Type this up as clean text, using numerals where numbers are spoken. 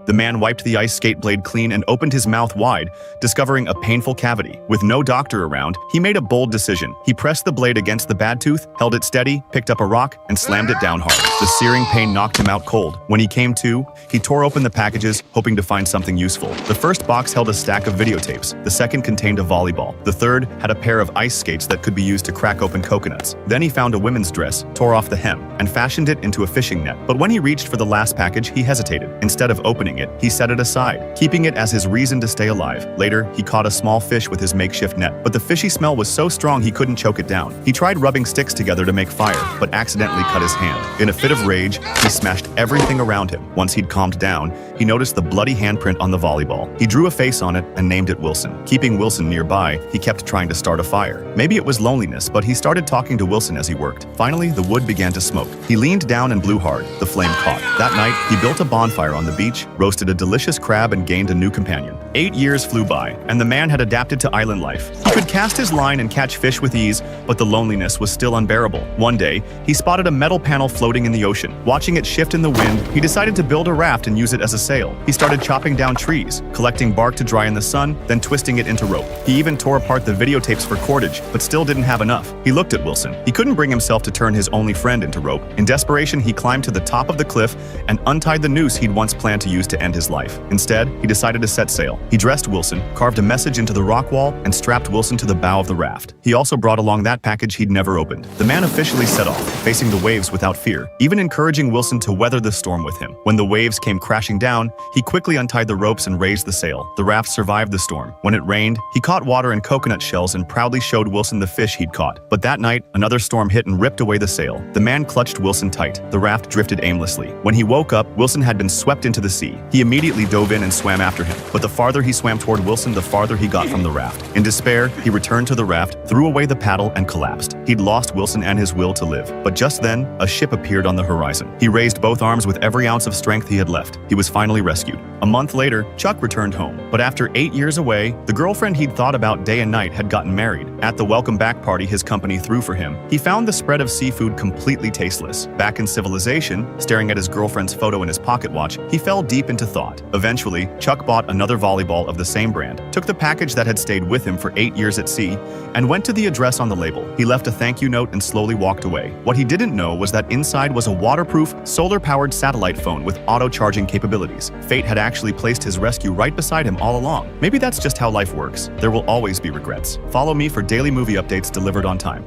The man wiped the ice skate blade clean and opened his mouth wide, discovering a painful cavity. With no doctor around, he made a bold decision. He pressed the blade against the bad tooth, held it steady, picked up a rock, and slammed it down hard. The searing pain knocked him out cold. When he came to, he tore open the packages, hoping to find something useful. The first box held a stack of videotapes. The second contained a volleyball. The third had a pair of ice skates that could be used to crack open coconuts. Then he found a women's dress, tore off the hem, and fashioned it into a fishing net. But when he reached for the last package, he hesitated. Instead of opening it, he set it aside, keeping it as his reason to stay alive. Later, he caught a small fish with his makeshift net, but the fishy smell was so strong he couldn't choke it down. He tried rubbing sticks together to make fire, but accidentally cut his hand. In a fit of rage, he smashed everything around him. Once he'd calmed down, he noticed the bloody handprint on the volleyball. He drew a face on it and named it Wilson. Keeping Wilson nearby, he kept trying to start a fire. Maybe it was loneliness, but he started talking to Wilson as he worked. Finally, the wood began to smoke. He leaned down and blew hard. The flame caught. That night, he built a bonfire on the beach, roasted a delicious crab, and gained a new companion. 8 years flew by, and the man had adapted to island life. He could cast his line and catch fish with ease, but the loneliness was still unbearable. One day, he spotted a metal panel floating in the ocean. Watching it shift in the wind, he decided to build a raft and use it as a sail. He started chopping down trees, collecting bark to dry in the sun, then twisting it into rope. He even tore apart the videotapes for cordage, but still didn't have enough. He looked at Wilson. He couldn't bring himself to turn his only friend into rope. In desperation, he climbed to the top of the cliff and untied the noose he'd once planned to use to end his life. Instead, he decided to set sail. He dressed Wilson, carved a message into the rock wall, and strapped Wilson to the bow of the raft. He also brought along that package he'd never opened. The man officially set off, facing the waves without fear, even encouraging Wilson to weather the storm with him. When the waves came crashing down, he quickly untied the ropes and raised the sail. The raft survived the storm. When it rained, he caught water and coconut shells and proudly showed Wilson the fish he'd caught. But that night, another storm hit and ripped away the sail. The man clutched Wilson tight. The raft drifted aimlessly. When he woke up, Wilson had been swept into the sea. He immediately dove in and swam after him. But the farther he swam toward Wilson, the farther he got from the raft. In despair, he returned to the raft, threw away the paddle, and collapsed. He'd lost Wilson and his will to live. But just then, a ship appeared on the horizon. He raised both arms with every ounce of strength he had left. He was finally rescued. A month later, Chuck returned home. But after 8 years away, the girlfriend he'd thought about day and night had gotten married. At the welcome back party his company threw for him, he found the spread of seafood completely tasteless. Back in civilization, staring at his girlfriend's photo in his pocket watch, he fell deep into thought. Eventually, Chuck bought another volleyball of the same brand, took the package that had stayed with him for 8 years at sea, and went to the address on the label. He left a thank you note and slowly walked away. What he didn't know was that inside was a waterproof, solar-powered satellite phone with auto-charging capabilities. Fate had actually placed his rescue right beside him all along. Maybe that's just how life works. There will always be regrets. Follow me for daily movie updates delivered on time.